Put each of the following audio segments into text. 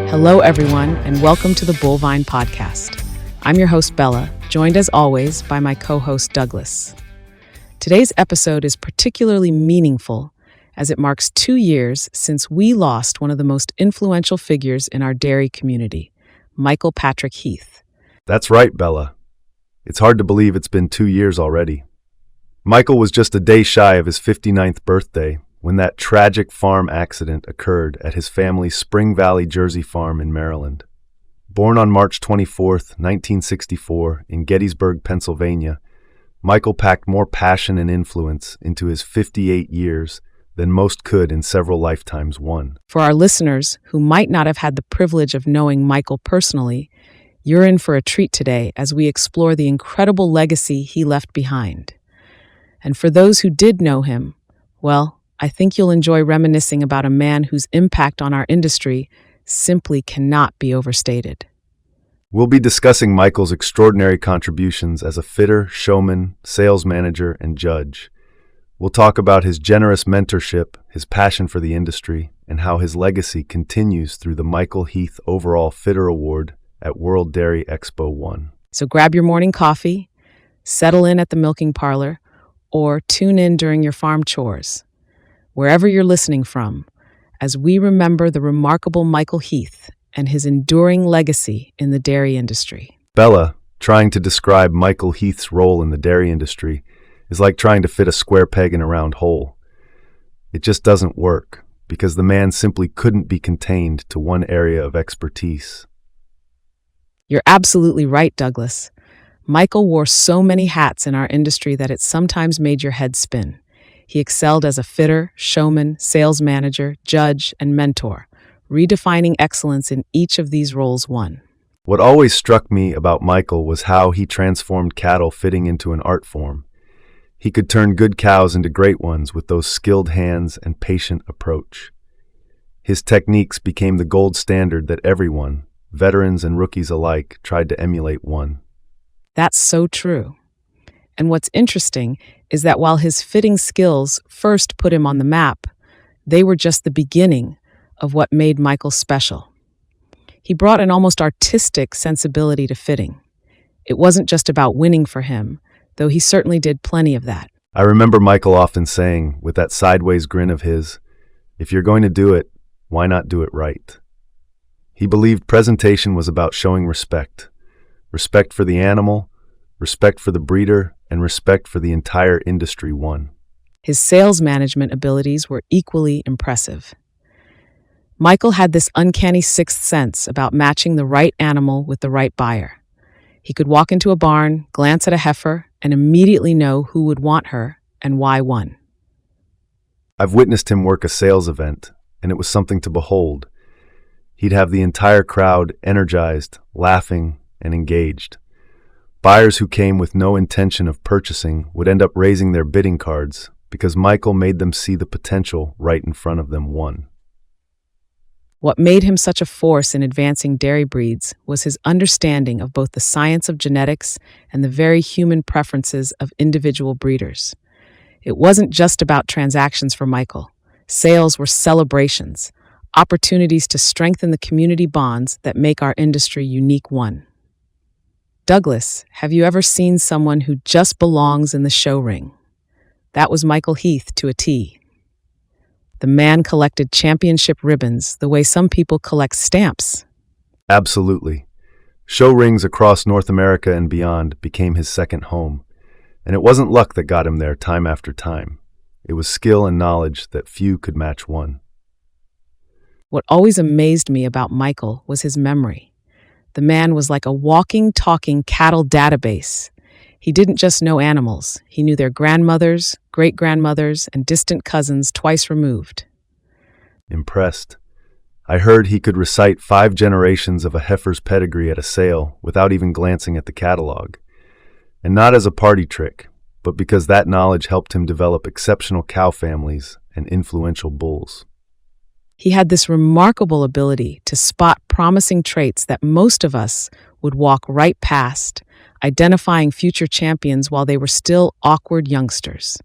Hello, everyone, and welcome to the Bullvine Podcast. I'm your host, Bella, joined as always by my co-host, Douglas. Today's episode is particularly meaningful as it marks 2 years since we lost one of the most influential figures in our dairy community, Michael Patrick Heath. That's right, Bella. It's hard to believe it's been 2 years already. Michael was just a day shy of his 59th birthday when that tragic farm accident occurred at his family's Spring Valley, Jersey farm in Maryland. Born on March 24, 1964, in Gettysburg, Pennsylvania, Michael packed more passion and influence into his 58 years than most could in several lifetimes won. For our listeners who might not have had the privilege of knowing Michael personally, you're in for a treat today as we explore the incredible legacy he left behind. And for those who did know him, well, I think you'll enjoy reminiscing about a man whose impact on our industry simply cannot be overstated. We'll be discussing Michael's extraordinary contributions as a fitter, showman, sales manager, and judge. We'll talk about his generous mentorship, his passion for the industry, and how his legacy continues through the Michael Heath Overall Fitter Award at World Dairy ExpoOne. So grab your morning coffee, settle in at the milking parlor, or tune in during your farm chores. Wherever you're listening from, as we remember the remarkable Michael Heath and his enduring legacy in the dairy industry. Bella, trying to describe Michael Heath's role in the dairy industry is like trying to fit a square peg in a round hole. It just doesn't work because the man simply couldn't be contained to one area of expertise. You're absolutely right, Douglas. Michael wore so many hats in our industry that it sometimes made your head spin. He excelled as a fitter, showman, sales manager, judge, and mentor, redefining excellence in each of these roles one. What always struck me about Michael was how he transformed cattle fitting into an art form. He could turn good cows into great ones with those skilled hands and patient approach. His techniques became the gold standard that everyone, veterans and rookies alike, tried to emulate one. That's so true. And what's interesting is that while his fitting skills first put him on the map, they were just the beginning of what made Michael special. He brought an almost artistic sensibility to fitting. It wasn't just about winning for him, though he certainly did plenty of that. I remember Michael often saying, with that sideways grin of his, "If you're going to do it, why not do it right?" He believed presentation was about showing respect. Respect for the animal, respect for the breeder, and respect for the entire industry one. His sales management abilities were equally impressive. Michael had this uncanny sixth sense about matching the right animal with the right buyer. He could walk into a barn, glance at a heifer, and immediately know who would want her and why one. I've witnessed him work a sales event, and it was something to behold. He'd have the entire crowd energized, laughing, and engaged. Buyers who came with no intention of purchasing would end up raising their bidding cards because Michael made them see the potential right in front of them one. What made him such a force in advancing dairy breeds was his understanding of both the science of genetics and the very human preferences of individual breeders. It wasn't just about transactions for Michael. Sales were celebrations, opportunities to strengthen the community bonds that make our industry unique one. Douglas, have you ever seen someone who just belongs in the show ring? That was Michael Heath to a T. The man collected championship ribbons the way some people collect stamps. Absolutely. Show rings across North America and beyond became his second home, and it wasn't luck that got him there time after time. It was skill and knowledge that few could match one. What always amazed me about Michael was his memory. The man was like a walking, talking cattle database. He didn't just know animals. He knew their grandmothers, great-grandmothers, and distant cousins twice removed. Impressed. I heard he could recite 5 generations of a heifer's pedigree at a sale without even glancing at the catalog. And not as a party trick, but because that knowledge helped him develop exceptional cow families and influential bulls. He had this remarkable ability to spot promising traits that most of us would walk right past identifying future champions while they were still awkward youngsters.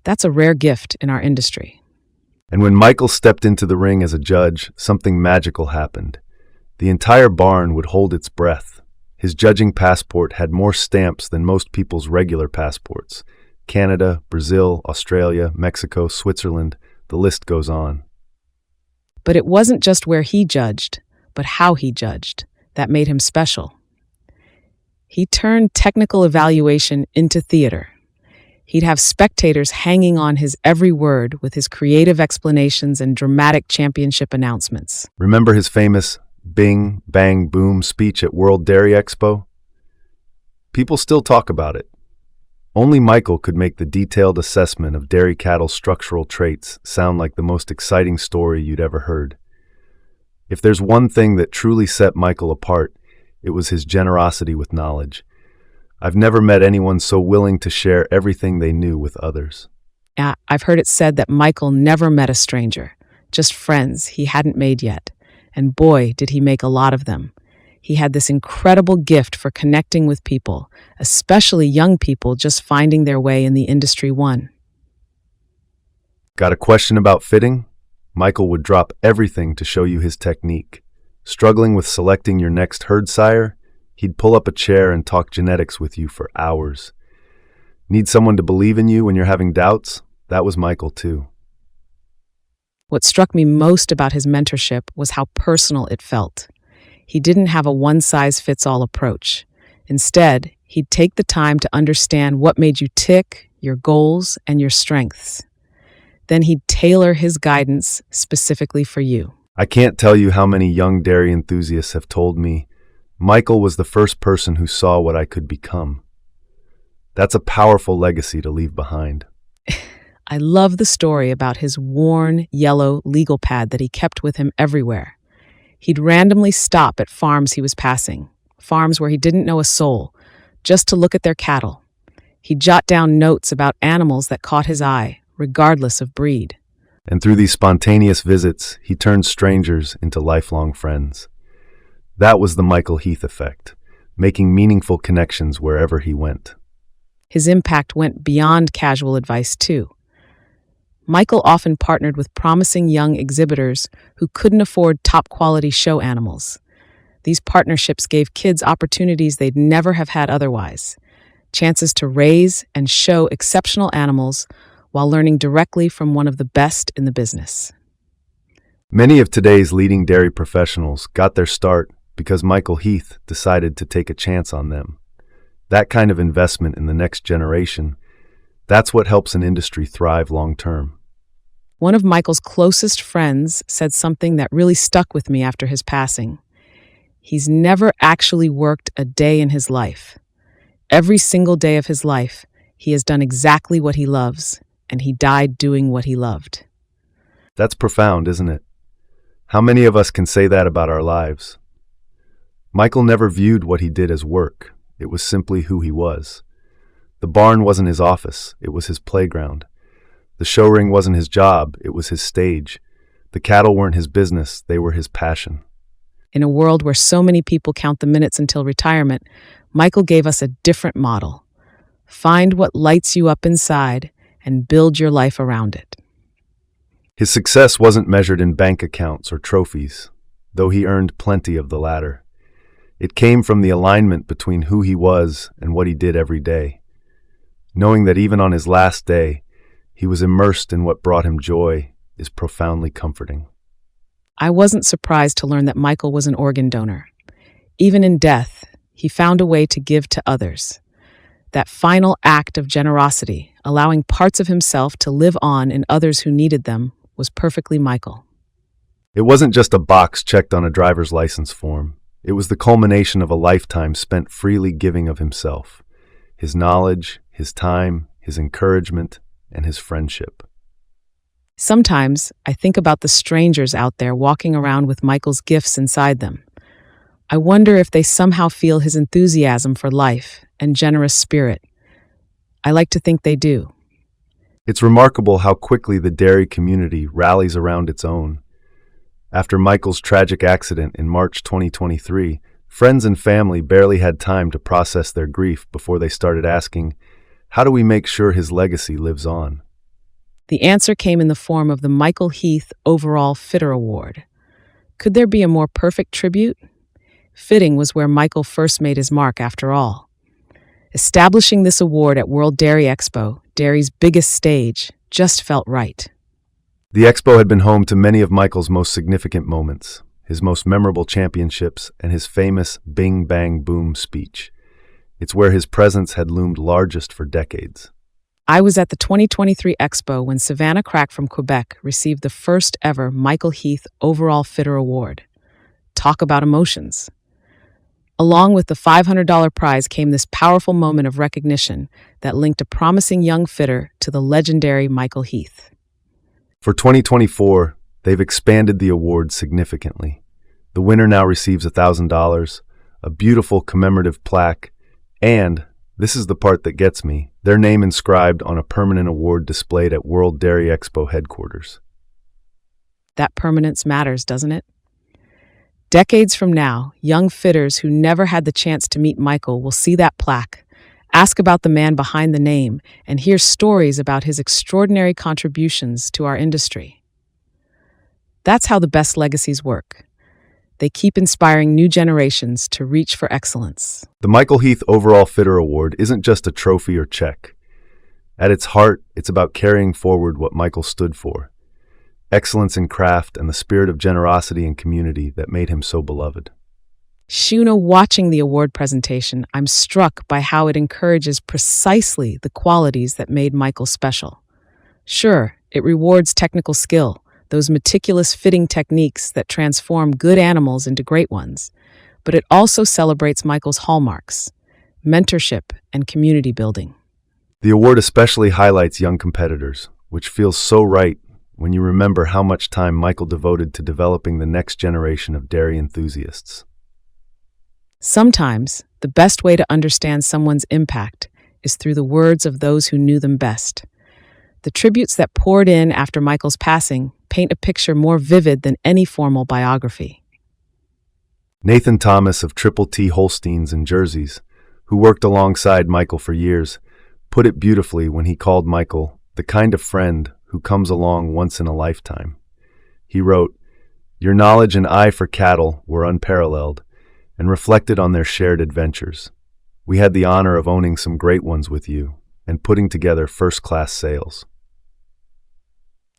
That's a rare gift in our industry. And when Michael stepped into the ring as a judge, something magical happened. The entire barn would hold its breath. His judging passport had more stamps than most people's regular passports. Canada, Brazil, Australia, Mexico, Switzerland, the list goes on. But it wasn't just where he judged, but how he judged, that made him special. He turned technical evaluation into theater. He'd have spectators hanging on his every word with his creative explanations and dramatic championship announcements. Remember his famous Bing, Bang, Boom speech at World Dairy Expo? People still talk about it. Only Michael could make the detailed assessment of dairy cattle's structural traits sound like the most exciting story you'd ever heard. If there's one thing that truly set Michael apart, it was his generosity with knowledge. I've never met anyone so willing to share everything they knew with others. I've heard it said that Michael never met a stranger, just friends he hadn't made yet. And boy, did he make a lot of them. He had this incredible gift for connecting with people, especially young people just finding their way in the industry one. Got a question about fitting? Michael would drop everything to show you his technique. Struggling with selecting your next herd sire? He'd pull up a chair and talk genetics with you for hours. Need someone to believe in you when you're having doubts? That was Michael too. What struck me most about his mentorship was how personal it felt. He didn't have a one-size-fits-all approach. Instead, he'd take the time to understand what made you tick, your goals, and your strengths. Then he'd tailor his guidance specifically for you. I can't tell you how many young dairy enthusiasts have told me, Michael was the first person who saw what I could become. That's a powerful legacy to leave behind. I love the story about his worn, yellow legal pad that he kept with him everywhere. He'd randomly stop at farms he was passing, farms where he didn't know a soul, just to look at their cattle. He'd jot down notes about animals that caught his eye, regardless of breed. And through these spontaneous visits, he turned strangers into lifelong friends. That was the Michael Heath effect, making meaningful connections wherever he went. His impact went beyond casual advice, too. Michael often partnered with promising young exhibitors who couldn't afford top-quality show animals. These partnerships gave kids opportunities they'd never have had otherwise, chances to raise and show exceptional animals while learning directly from one of the best in the business. Many of today's leading dairy professionals got their start because Michael Heath decided to take a chance on them. That kind of investment in the next generation, that's what helps an industry thrive long-term. One of Michael's closest friends said something that really stuck with me after his passing. He's never actually worked a day in his life. Every single day of his life, he has done exactly what he loves, and he died doing what he loved. That's profound, isn't it? How many of us can say that about our lives? Michael never viewed what he did as work. It was simply who he was. The barn wasn't his office, it was his playground. The show ring wasn't his job, it was his stage. The cattle weren't his business, they were his passion. In a world where so many people count the minutes until retirement, Michael gave us a different model. Find what lights you up inside and build your life around it. His success wasn't measured in bank accounts or trophies, though he earned plenty of the latter. It came from the alignment between who he was and what he did every day. Knowing that even on his last day, he was immersed in what brought him joy is profoundly comforting. I wasn't surprised to learn that Michael was an organ donor. Even in death, he found a way to give to others. That final act of generosity, allowing parts of himself to live on in others who needed them, was perfectly Michael. It wasn't just a box checked on a driver's license form. It was the culmination of a lifetime spent freely giving of himself, his knowledge, his time, his encouragement, and his friendship. Sometimes I think about the strangers out there walking around with Michael's gifts inside them. I wonder if they somehow feel his enthusiasm for life and generous spirit. I like to think they do. It's remarkable how quickly the dairy community rallies around its own. After Michael's tragic accident in March 2023, Friends and family barely had time to process their grief before they started asking, how do we make sure his legacy lives on? The answer came in the form of the Michael Heath Overall Fitter Award. Could there be a more perfect tribute? Fitting was where Michael first made his mark, after all. Establishing this award at World Dairy Expo, dairy's biggest stage, just felt right. The expo had been home to many of Michael's most significant moments, his most memorable championships, and his famous Bing Bang Boom speech. It's where his presence had loomed largest for decades. I was at the 2023 Expo when Savannah Crack from Quebec received the first ever Michael Heath Overall Fitter Award. Talk about emotions. Along with the $500 prize came this powerful moment of recognition that linked a promising young fitter to the legendary Michael Heath. For 2024, they've expanded the award significantly. The winner now receives $1,000, a beautiful commemorative plaque, and, this is the part that gets me, their name inscribed on a permanent award displayed at World Dairy Expo headquarters. That permanence matters, doesn't it? Decades from now, young fitters who never had the chance to meet Michael will see that plaque, ask about the man behind the name, and hear stories about his extraordinary contributions to our industry. That's how the best legacies work. They keep inspiring new generations to reach for excellence. The Michael Heath Overall Fitter Award isn't just a trophy or check. At its heart, it's about carrying forward what Michael stood for: excellence in craft and the spirit of generosity and community that made him so beloved. Shuna, watching the award presentation, I'm struck by how it encourages precisely the qualities that made Michael special. Sure, it rewards technical skill, those meticulous fitting techniques that transform good animals into great ones, but it also celebrates Michael's hallmarks: mentorship and community building. The award especially highlights young competitors, which feels so right when you remember how much time Michael devoted to developing the next generation of dairy enthusiasts. Sometimes, the best way to understand someone's impact is through the words of those who knew them best. The tributes that poured in after Michael's passing paint a picture more vivid than any formal biography. Nathan Thomas of Triple T Holsteins and Jerseys, who worked alongside Michael for years, put it beautifully when he called Michael the kind of friend who comes along once in a lifetime. He wrote, "Your knowledge and eye for cattle were unparalleled," and reflected on their shared adventures. "We had the honor of owning some great ones with you and putting together first-class sales."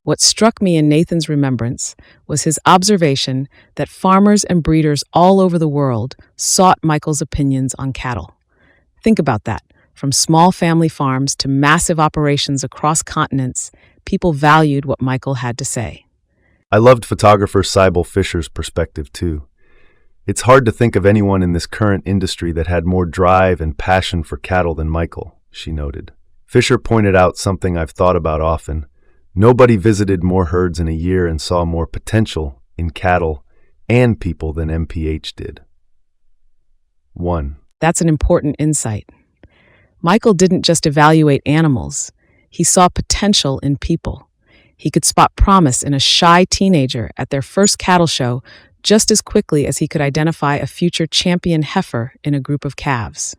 What struck me in Nathan's remembrance was his observation that farmers and breeders all over the world sought Michael's opinions on cattle. Think about that. From small family farms to massive operations across continents, people valued what Michael had to say. I loved photographer Sybil Fisher's perspective too. "It's hard to think of anyone in this current industry that had more drive and passion for cattle than Michael," she noted. Fisher pointed out something I've thought about often. Nobody visited more herds in a year and saw more potential in cattle and people than MPH did. 1. That's an important insight. Michael didn't just evaluate animals. He saw potential in people. He could spot promise in a shy teenager at their first cattle show just as quickly as he could identify a future champion heifer in a group of calves.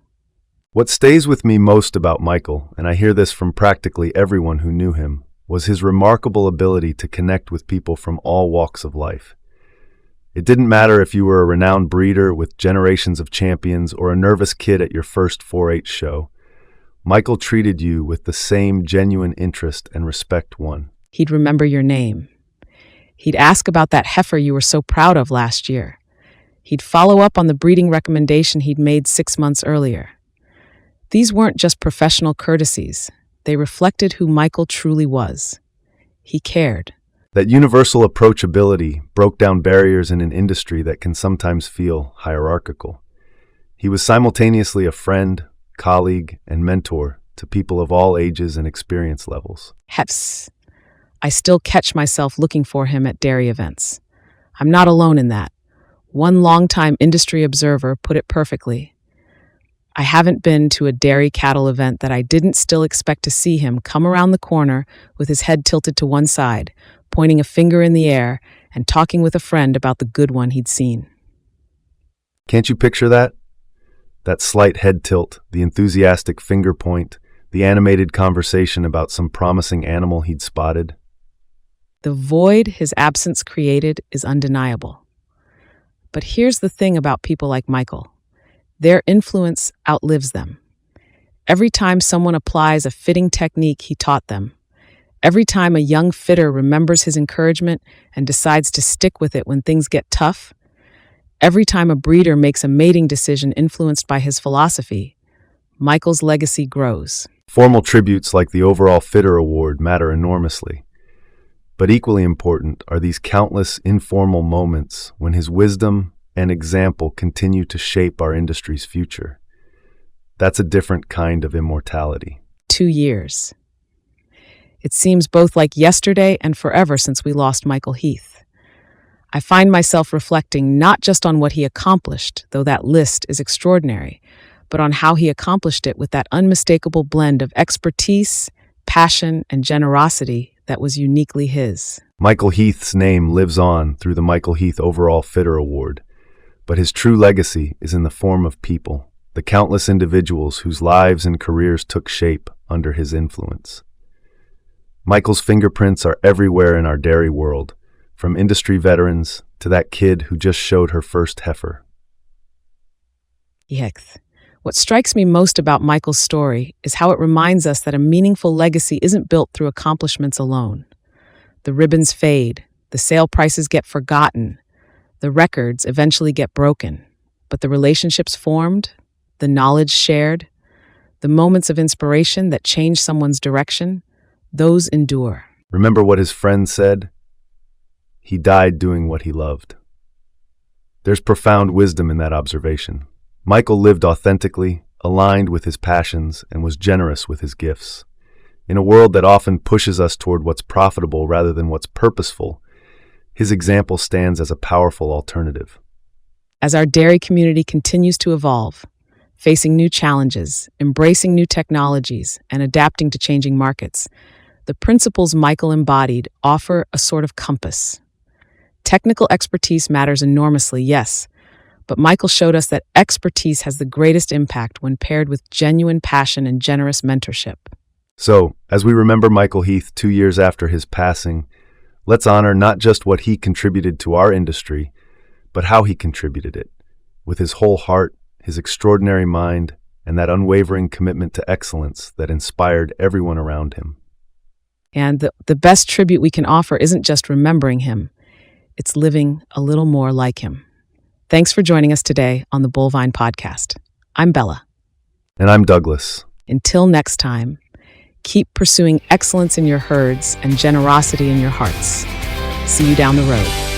What stays with me most about Michael, and I hear this from practically everyone who knew him, was his remarkable ability to connect with people from all walks of life. It didn't matter if you were a renowned breeder with generations of champions or a nervous kid at your first 4-H show. Michael treated you with the same genuine interest and respect won. He'd remember your name. He'd ask about that heifer you were so proud of last year. He'd follow up on the breeding recommendation he'd made 6 months earlier. These weren't just professional courtesies. They reflected who Michael truly was. He cared. That universal approachability broke down barriers in an industry that can sometimes feel hierarchical. He was simultaneously a friend, colleague, and mentor to people of all ages and experience levels. Heps. I still catch myself looking for him at dairy events. I'm not alone in that. One longtime industry observer put it perfectly. I haven't been to a dairy cattle event that I didn't still expect to see him come around the corner with his head tilted to one side, pointing a finger in the air and talking with a friend about the good one he'd seen. Can't you picture that? That slight head tilt, the enthusiastic finger point, the animated conversation about some promising animal he'd spotted. The void his absence created is undeniable. But here's the thing about people like Michael. Their influence outlives them. Every time someone applies a fitting technique he taught them, every time a young fitter remembers his encouragement and decides to stick with it when things get tough, every time a breeder makes a mating decision influenced by his philosophy, Michael's legacy grows. Formal tributes like the Overall Fitter Award matter enormously. But equally important are these countless informal moments when his wisdom and example continue to shape our industry's future. That's a different kind of immortality. 2 years. It seems both like yesterday and forever since we lost Michael Heath. I find myself reflecting not just on what he accomplished, though that list is extraordinary, but on how he accomplished it with that unmistakable blend of expertise, passion, and generosity that was uniquely his. Michael Heath's name lives on through the Michael Heath Overall Fitter Award, but his true legacy is in the form of people, the countless individuals whose lives and careers took shape under his influence. Michael's fingerprints are everywhere in our dairy world, from industry veterans to that kid who just showed her first heifer. Heath. What strikes me most about Michael's story is how it reminds us that a meaningful legacy isn't built through accomplishments alone. The ribbons fade, the sale prices get forgotten, the records eventually get broken, but the relationships formed, the knowledge shared, the moments of inspiration that change someone's direction, those endure. Remember what his friend said? He died doing what he loved. There's profound wisdom in that observation. Michael lived authentically, aligned with his passions, and was generous with his gifts. In a world that often pushes us toward what's profitable rather than what's purposeful, his example stands as a powerful alternative. As our dairy community continues to evolve, facing new challenges, embracing new technologies, and adapting to changing markets, the principles Michael embodied offer a sort of compass. Technical expertise matters enormously, yes, but Michael showed us that expertise has the greatest impact when paired with genuine passion and generous mentorship. So, as we remember Michael Heath 2 years after his passing, let's honor not just what he contributed to our industry, but how he contributed it, with his whole heart, his extraordinary mind, and that unwavering commitment to excellence that inspired everyone around him. And the best tribute we can offer isn't just remembering him, it's living a little more like him. Thanks for joining us today on the Bullvine Podcast. I'm Bella. And I'm Douglas. Until next time, keep pursuing excellence in your herds and generosity in your hearts. See you down the road.